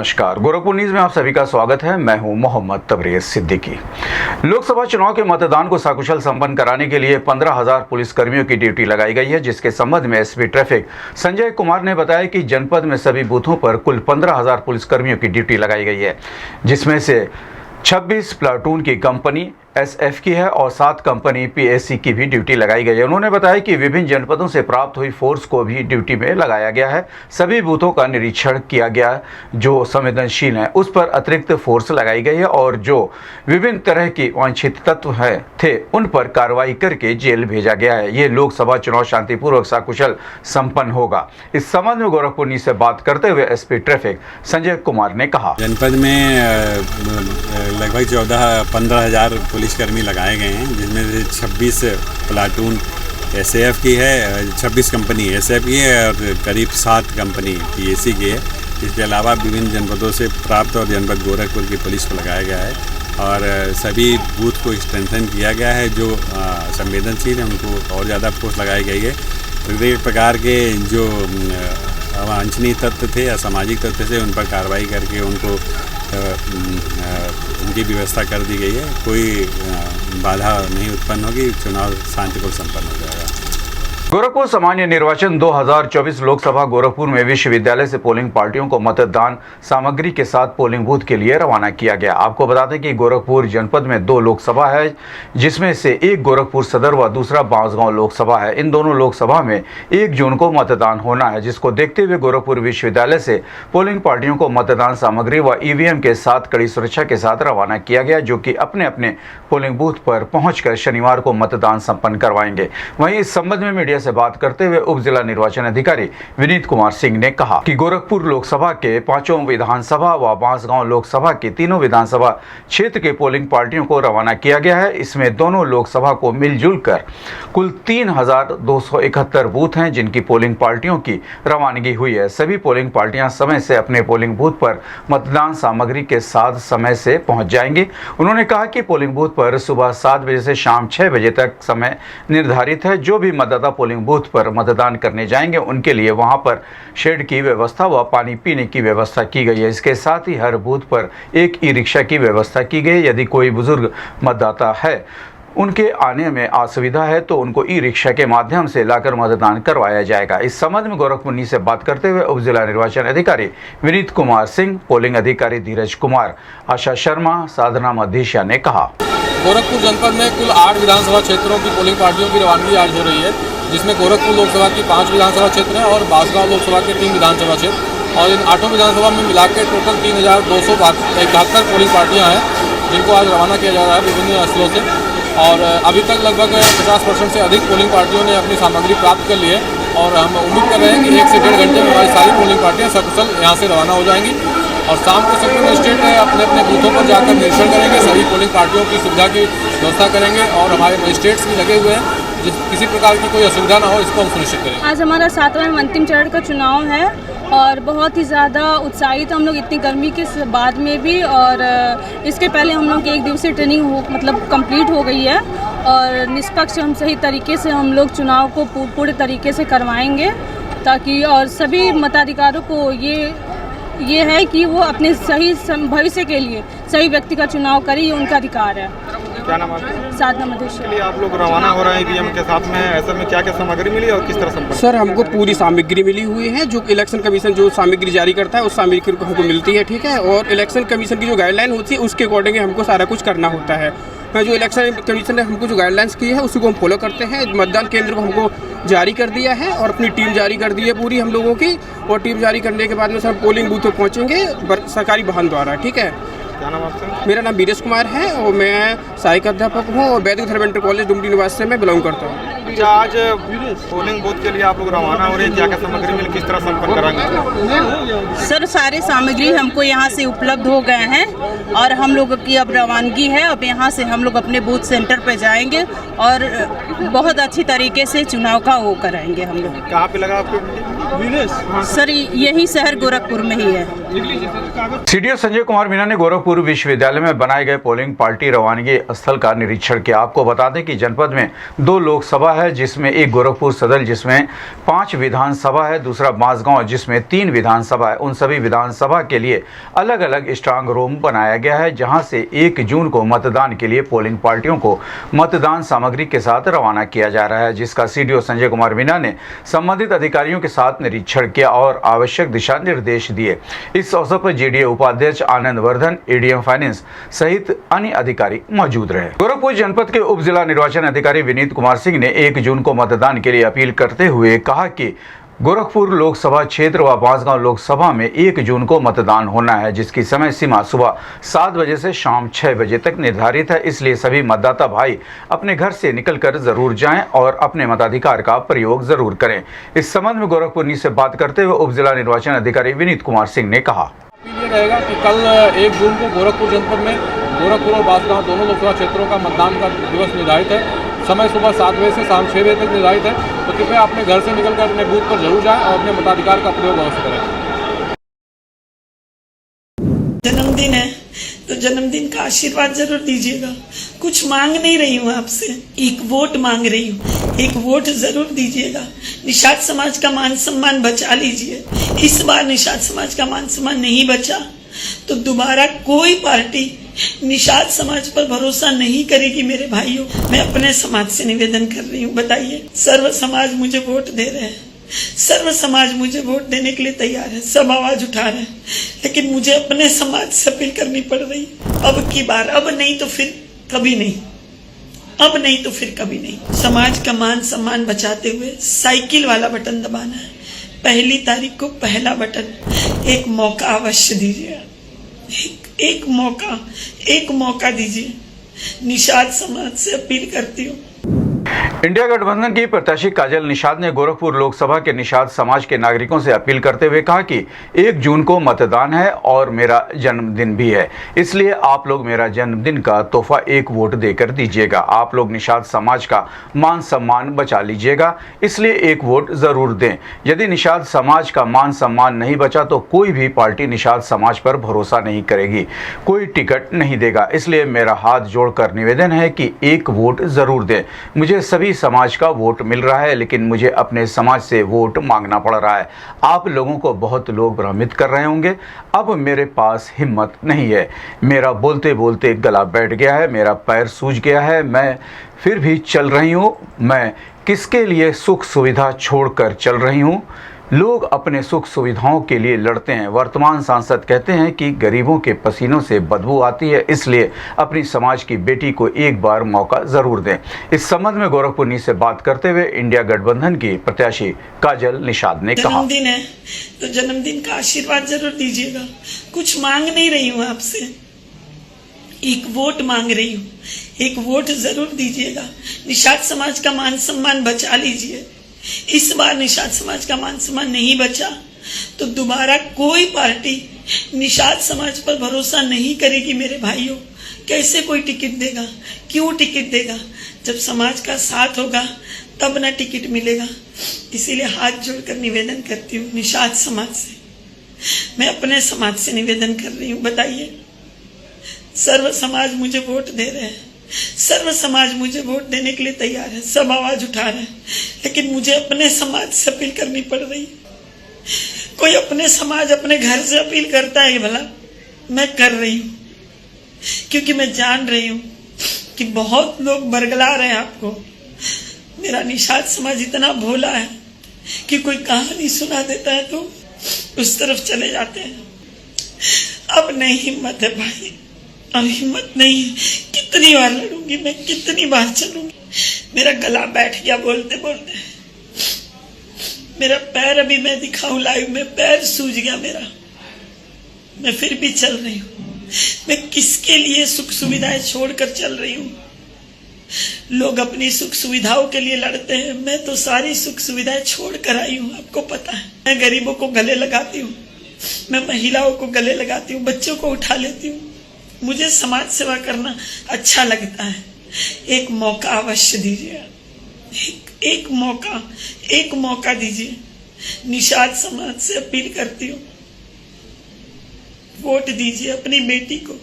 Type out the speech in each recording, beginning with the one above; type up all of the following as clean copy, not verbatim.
नमस्कार, गोरखपुर न्यूज में आप सभी का स्वागत है। मैं हूं मोहम्मद तबरेज सिद्दीकी। लोकसभा चुनाव के मतदान को सकुशल संपन्न कराने के लिए 15,000 पुलिसकर्मियों की ड्यूटी लगाई गई है, जिसके संबंध में एसपी ट्रैफिक संजय कुमार ने बताया कि जनपद में सभी बूथों पर कुल 15,000 पुलिसकर्मियों की ड्यूटी लगाई गई है, जिसमें से 26 प्लाटून की कंपनी एसएफ की है और 7 कंपनी पीएसी की भी ड्यूटी लगाई गई है। उन्होंने बताया कि विभिन्न जनपदों से प्राप्त हुई फोर्स को भी ड्यूटी में लगाया गया है। सभी बूथों का निरीक्षण किया गया, जो संवेदनशील है उस पर अतिरिक्त फोर्स लगाई गई है और जो विभिन्न तरह की वांछित तत्व थे उन पर कार्रवाई करके जेल भेजा गया है। ये लोकसभा चुनाव शांतिपूर्वक सकुशल संपन्न होगा। इस संबंध में गोरखपुर न्यूज से बात करते हुए एसपी ट्रैफिक संजय कुमार ने कहा, जनपद में लगभग 15,000 पुलिसकर्मी लगाए गए हैं, जिसमें से 26 प्लाटून एसएफ की है, 26 कंपनी एसएफ की है और करीब 7 कंपनी पीएसी की है। इसके अलावा विभिन्न जनपदों से प्राप्त और जनपद गोरखपुर की पुलिस को लगाया गया है और सभी बूथ को स्ट्रेंथन किया गया है। जो संवेदनशील है उनको और ज़्यादा फोर्स लगाई गई है। प्रत्येक प्रकार के जो अवांछनीय तत्व थे, असामाजिक तत्व थे, उन पर कार्रवाई करके उनको उनकी व्यवस्था कर दी गई है। कोई बाधा नहीं उत्पन्न होगी, चुनाव शांतिपूर्ण संपन्न हो जाएगा। गोरखपुर सामान्य निर्वाचन 2024 लोकसभा गोरखपुर में विश्वविद्यालय से पोलिंग पार्टियों को मतदान सामग्री के साथ पोलिंग बूथ के लिए रवाना किया गया। आपको बता दें कि गोरखपुर जनपद में 2 लोकसभा है, जिसमें से एक गोरखपुर सदर व दूसरा बांसगांव लोकसभा है। इन दोनों लोकसभा में 1 जून को मतदान होना है, जिसको देखते हुए गोरखपुर विश्वविद्यालय से पोलिंग पार्टियों को मतदान सामग्री व ईवीएम के साथ कड़ी सुरक्षा के साथ रवाना किया गया, जो कि अपने अपने पोलिंग बूथ पर पहुंचकर शनिवार को मतदान संपन्न करवाएंगे। वहीं इस संबंध में मीडिया से बात करते हुए उप जिला निर्वाचन अधिकारी विनीत कुमार सिंह ने कहा कि गोरखपुर लोकसभा के 5 विधानसभा व बांसगांव लोकसभा के 3 विधानसभा क्षेत्र के पोलिंग पार्टियों को रवाना किया गया है। इसमें दोनों लोकसभा को मिलजुल कर कुल 3,271 बूथ हैं, जिनकी पोलिंग पार्टियों की रवानगी हुई है। सभी पोलिंग पार्टियां समय से अपने पोलिंग बूथ पर मतदान सामग्री के साथ समय से पहुंच जाएंगी। उन्होंने कहा कि पोलिंग बूथ पर सुबह 7 बजे से शाम 6 बजे तक समय निर्धारित है। जो भी मतदाता पोलिंग बूथ पर मतदान करने जाएंगे उनके लिए वहां पर शेड की व्यवस्था व पानी पीने की व्यवस्था की गई है। इसके साथ ही हर बूथ पर एक ई रिक्शा की व्यवस्था की गई। यदि कोई बुजुर्ग मतदाता है, उनके आने में असुविधा है, तो उनको ई रिक्शा के माध्यम से लाकर मतदान करवाया जाएगा। इस संबंध में गोरखपुर न्यूज से बात करते हुए उप जिला निर्वाचन अधिकारी विनीत कुमार सिंह, पोलिंग अधिकारी धीरज कुमार, आशा शर्मा, साधना मधेशिया ने कहा, गोरखपुर जनपद में कुल 8 विधानसभा क्षेत्रों की पोलिंग पार्टियों की रवानगी आज हो रही है, जिसमें गोरखपुर लोकसभा की 5 विधानसभा क्षेत्र हैं और बांसगांव लोकसभा के 3 विधानसभा क्षेत्र, और इन 8 विधानसभा में मिलाकर टोटल 3,271 पोलिंग पार्टियां हैं, जिनको आज रवाना किया जा रहा है विभिन्न स्थलों से। और अभी तक लगभग 50% से अधिक पोलिंग पार्टियों ने अपनी सामग्री प्राप्त कर ली है और हम उम्मीद कर रहे हैं कि 1 से 1.5 घंटे में हमारी सारी पोलिंग पार्टियाँ सकुशल यहाँ से रवाना हो जाएंगी और शाम को सभी मजिस्ट्रेट अपने अपने बूथों पर जाकर निरीक्षण करेंगे, सभी पोलिंग पार्टियों की सुविधा की व्यवस्था करेंगे और हमारे मजिस्ट्रेट्स भी लगे हुए हैं, किसी प्रकार की कोई असुविधा ना हो, इसको हम सुनिश्चित करेंगे। आज हमारा 7वां अंतिम चरण का चुनाव है और बहुत ही ज़्यादा उत्साहित हम लोग, इतनी गर्मी के बाद में भी। और इसके पहले हम लोग की 1 दिवसीय ट्रेनिंग कंप्लीट हो गई है और निष्पक्ष हम सही तरीके से हम लोग चुनाव को पूरे तरीके से करवाएंगे, ताकि और सभी मताधिकारों को ये है कि वो अपने सही भविष्य के लिए सही व्यक्ति का चुनाव करें, ये उनका अधिकार है। क्या नाम है? साधना मधेशिया। आप लोग रवाना हो रहे हैं ईवीएम के साथ में, ऐसे में क्या क्या सामग्री मिली और किस तरह संपर्क? सर, हमको पूरी सामग्री मिली हुई है। जो इलेक्शन कमीशन जो सामग्री जारी करता है उस सामग्री को हमको मिलती है, ठीक है। और इलेक्शन कमीशन की जो गाइडलाइन होती है उसके अकॉर्डिंग हमको सारा कुछ करना होता है। जो इलेक्शन कमीशन ने हमको जो गाइडलाइंस की है उसी को हम फॉलो करते हैं। मतदान केंद्र को हमको जारी कर दिया है और अपनी टीम जारी कर दी है पूरी हम लोगों की, और टीम जारी करने के बाद में सर पोलिंग बूथ पर पहुँचेंगे सरकारी वाहन द्वारा, ठीक है। क्या नाम आपका? मेरा नाम वीरेश कुमार है और मैं सहायक अध्यापक हूँ और वैदिक धर्मेंद्र कॉलेज डुमरी निवास से मैं बिलोंग करता हूँ। आज पोलिंग बूथ के लिए आप लोग रवाना हो रहे हैं, क्या क्या सामग्री मिली, किस तरह संपर्क कराएंगे? सर, सारे सामग्री हमको यहाँ से उपलब्ध हो गए हैं और हम लोगों की अब रवानगी है। अब यहाँ से हम लोग अपने बूथ सेंटर पर जाएंगे और बहुत अच्छी तरीके से चुनाव का वो कराएंगे हम लोग। कहाँ पे लगा आपको? सर, यही शहर गोरखपुर में ही है। सीडीओ संजय कुमार मीना ने गोरखपुर विश्वविद्यालय में बनाए गए पोलिंग पार्टी रवानगी स्थल का निरीक्षण किया। आपको बता दें कि जनपद में 2 लोकसभा है, जिसमें एक गोरखपुर सदर जिसमें 5 विधानसभा है, दूसरा बांसगांव जिसमें 3 विधानसभा है। उन सभी विधानसभा के लिए अलग अलग स्ट्रांग रूम बनाया गया है, जहां से 1 जून को मतदान के लिए पोलिंग पार्टियों को मतदान सामग्री के साथ रवाना किया जा रहा है, जिसका सीडीओ संजय कुमार मीना ने संबंधित अधिकारियों के साथ निरीक्षण किया और आवश्यक दिशा निर्देश दिए। इस अवसर पर जेडीए उपाध्यक्ष आनंद वर्धन, एडीएम फाइनेंस सहित अन्य अधिकारी मौजूद रहे। गोरखपुर जनपद के उप जिला निर्वाचन अधिकारी विनीत कुमार सिंह ने 1 जून को मतदान के लिए अपील करते हुए कहा कि गोरखपुर लोकसभा क्षेत्र व बांसगांव लोकसभा में 1 जून को मतदान होना है, जिसकी समय सीमा सुबह 7 बजे से शाम 6 बजे तक निर्धारित है। इसलिए सभी मतदाता भाई अपने घर से निकलकर जरूर जाएं और अपने मताधिकार का प्रयोग जरूर करें। इस संबंध में गोरखपुर न्यूज़ से बात करते हुए उप जिला निर्वाचन अधिकारी विनीत कुमार सिंह ने कहा, ये रहेगा कि कल 1 जून को गोरखपुर जनपद में गोरखपुर और बांसगांव दोनों लोकसभा क्षेत्रों का मतदान का दिवस निर्धारित है। समय सुबह 7 बजे से शाम 6 बजे तक निर्धारित है। तो कृपया अपने घर से निकलकर अपने बूथ पर जरूर जाएं और अपने मताधिकार का प्रयोग अवश्य करें। जन्मदिन है तो जन्मदिन का आशीर्वाद जरूर दीजिएगा। कुछ मांग नहीं रही हूँ आपसे, 1 वोट मांग रही हूँ। 1 वोट जरूर दीजिएगा। निषाद समाज का मान सम्मान बचा लीजिए। इस बार निषाद समाज का मान सम्मान नहीं बचा तो दोबारा कोई पार्टी निषाद समाज पर भरोसा नहीं करेगी। मेरे भाइयों, मैं अपने समाज से निवेदन कर रही हूँ, बताइए, सर्व समाज मुझे वोट दे रहे हैं, सर्व समाज मुझे वोट देने के लिए तैयार है, सब आवाज उठा रहे हैं, लेकिन मुझे अपने समाज से अपील करनी पड़ रही। अब की बार, अब नहीं तो फिर कभी नहीं, अब नहीं तो फिर कभी नहीं। समाज का मान सम्मान बचाते हुए साइकिल वाला बटन दबाना है। 1 तारीख को पहला बटन। एक मौका अवश्य दीजिए, एक मौका दीजिए। निषाद समाज से अपील करती हूँ। इंडिया गठबंधन की प्रत्याशी काजल निषाद ने गोरखपुर लोकसभा के निषाद समाज के नागरिकों से अपील करते हुए कहा कि 1 जून को मतदान है और मेरा जन्मदिन भी है, इसलिए आप लोग मेरा जन्मदिन का तोहफा 1 वोट देकर दीजिएगा। आप लोग निषाद समाज का मान सम्मान बचा लीजिएगा, इसलिए 1 वोट जरूर दें। यदि निषाद समाज का मान सम्मान नहीं बचा तो कोई भी पार्टी निषाद समाज पर भरोसा नहीं करेगी, कोई टिकट नहीं देगा। इसलिए मेरा हाथ जोड़कर निवेदन है कि 1 वोट जरूर दें। मुझे सभी समाज का वोट मिल रहा है, लेकिन मुझे अपने समाज से वोट मांगना पड़ रहा है। आप लोगों को बहुत लोग भ्रमित कर रहे होंगे। अब मेरे पास हिम्मत नहीं है, मेरा बोलते बोलते गला बैठ गया है, मेरा पैर सूज गया है, मैं फिर भी चल रही हूँ। मैं किसके लिए सुख सुविधा छोड़कर चल रही हूँ? लोग अपने सुख सुविधाओं के लिए लड़ते हैं। वर्तमान सांसद कहते हैं कि गरीबों के पसीनों से बदबू आती है, इसलिए अपनी समाज की बेटी को एक बार मौका जरूर दें। इस संबंध में गोरखपुर न्यूज़ से बात करते हुए इंडिया गठबंधन की प्रत्याशी काजल निषाद ने कहा, जन्मदिन है तो जन्मदिन का आशीर्वाद जरूर दीजिएगा। कुछ मांग नहीं रही हूँ आपसे, 1 वोट मांग रही हूँ। 1 वोट जरूर दीजिएगा। निषाद समाज का मान सम्मान बचा लीजिए। इस बार निषाद समाज का मान सम्मान नहीं बचा तो दोबारा कोई पार्टी निषाद समाज पर भरोसा नहीं करेगी। मेरे भाइयों, कैसे कोई टिकट देगा? क्यों टिकट देगा? जब समाज का साथ होगा तब ना टिकट मिलेगा। इसीलिए हाथ जोड़कर निवेदन करती हूँ निषाद समाज से, मैं अपने समाज से निवेदन कर रही हूँ, बताइए, सर्व समाज मुझे वोट दे रहे हैं, सर्व समाज मुझे वोट देने के लिए तैयार है, सब आवाज उठा रहे हैं, लेकिन मुझे अपने समाज से अपील करनी पड़ रही। कोई अपने समाज, अपने घर से अपील करता है भला? मैं कर रही हूँ, क्योंकि मैं जान रही हूँ कि बहुत लोग बरगला रहे हैं आपको। मेरा निषाद समाज इतना भोला है कि कोई कहानी सुना देता है तो उस तरफ चले जाते हैं। अब नहीं हिम्मत है भाई, अब हिम्मत नहीं है। कितनी बार लड़ूंगी मैं, कितनी बार चलूंगी? मेरा गला बैठ गया बोलते बोलते। मेरा पैर, अभी मैं दिखाऊं लाइव में, पैर सूज गया मेरा, मैं फिर भी चल रही हूँ। मैं किसके लिए सुख सुविधाएं छोड़कर चल रही हूँ? लोग अपनी सुख सुविधाओं के लिए लड़ते हैं, मैं तो सारी सुख सुविधाएं छोड़ कर आई हूँ। आपको पता है, मैं गरीबों को गले लगाती हूँ, मैं महिलाओं को गले लगाती हूँ, बच्चों को उठा लेती हूँ। मुझे समाज सेवा करना अच्छा लगता है। 1 मौका अवश्य दीजिए, एक मौका दीजिए। निषाद समाज से अपील करती हूँ। वोट दीजिए अपनी बेटी को।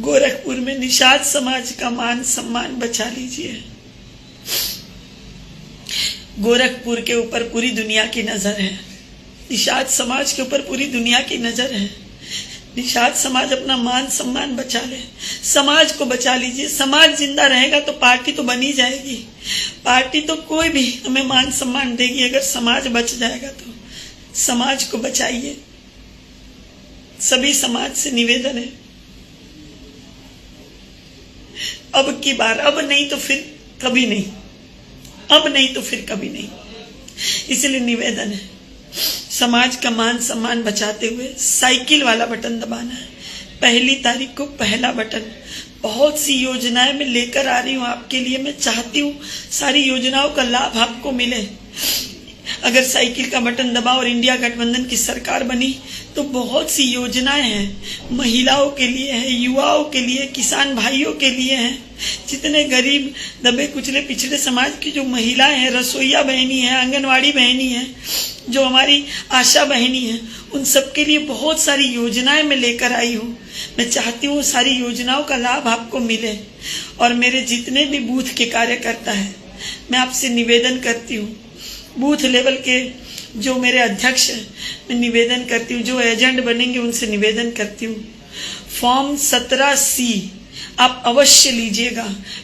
गोरखपुर में निषाद समाज का मान सम्मान बचा लीजिए। गोरखपुर के ऊपर पूरी दुनिया की नजर है, निषाद समाज के ऊपर पूरी दुनिया की नजर है। निषाद समाज अपना मान सम्मान बचा ले, समाज को बचा लीजिए। समाज जिंदा रहेगा तो पार्टी तो बनी जाएगी, पार्टी तो कोई भी हमें मान सम्मान देगी। अगर समाज बच जाएगा तो समाज को बचाइए। सभी समाज से निवेदन है, अब की बार, अब नहीं तो फिर कभी नहीं, अब नहीं तो फिर कभी नहीं। इसलिए निवेदन है, समाज का मान सम्मान बचाते हुए साइकिल वाला बटन दबाना है। 1 तारीख को पहला बटन। बहुत सी योजनाएं मैं लेकर आ रही हूं आपके लिए। मैं चाहती हूं सारी योजनाओं का लाभ आपको मिले। अगर साइकिल का बटन दबा और इंडिया गठबंधन की सरकार बनी तो बहुत सी योजनाएं हैं, महिलाओं के लिए है, युवाओं के लिए, किसान भाइयों के लिए हैं। जितने गरीब दबे कुचले पिछड़े समाज की जो महिलाएं हैं, रसोईया बहनी है, आंगनवाड़ी बहनी है, जो हमारी आशा बहनी है, उन सबके लिए बहुत सारी योजनाएं मैं लेकर आई हूँ। मैं चाहती हूँ सारी योजनाओं का लाभ आपको मिले। और मेरे जितने भी बूथ के कार्यकर्ता हैं, मैं आपसे निवेदन करती हूँ, बूथ लेवल के जो मेरे अध्यक्ष हैं, मैं निवेदन करती हूँ, जो एजेंट बनेंगे उनसे निवेदन करती हूँ, फॉर्म 17C आप अवश्य लीजिएगा।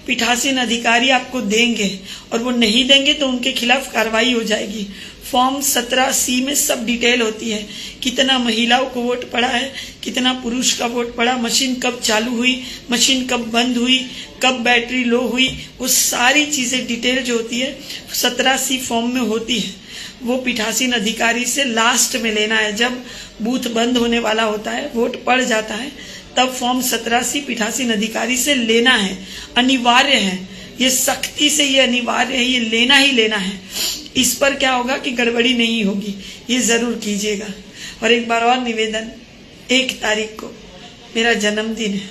पीठासीन अधिकारी आपको देंगे और वो नहीं देंगे तो उनके खिलाफ कार्रवाई हो जाएगी। फॉर्म 17C में सब डिटेल होती है, कितना महिलाओं को वोट पड़ा है, कितना पुरुष का वोट पड़ा, मशीन कब चालू हुई, मशीन कब बंद हुई, कब बैटरी लो हुई, वो सारी चीजें डिटेल जो होती है 17C फॉर्म में होती है। वो पीठासीन अधिकारी से लास्ट में लेना है, जब बूथ बंद होने वाला होता है, वोट पड़ जाता है, तब फॉर्म 17C पीठासीन अधिकारी से लेना है। अनिवार्य है, ये सख्ती से ये अनिवार्य है, ये लेना ही लेना है। इस पर क्या होगा कि गड़बड़ी नहीं होगी, ये जरूर कीजिएगा। और एक बार और निवेदन, 1 तारीख को मेरा जन्मदिन है,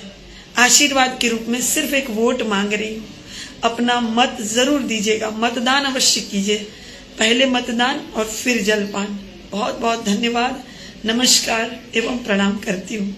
आशीर्वाद के रूप में सिर्फ एक वोट मांग रही हूँ। अपना मत जरूर दीजिएगा, मतदान अवश्य कीजिए। पहले मतदान और फिर जलपान। बहुत बहुत धन्यवाद, नमस्कार एवं प्रणाम करती हूँ।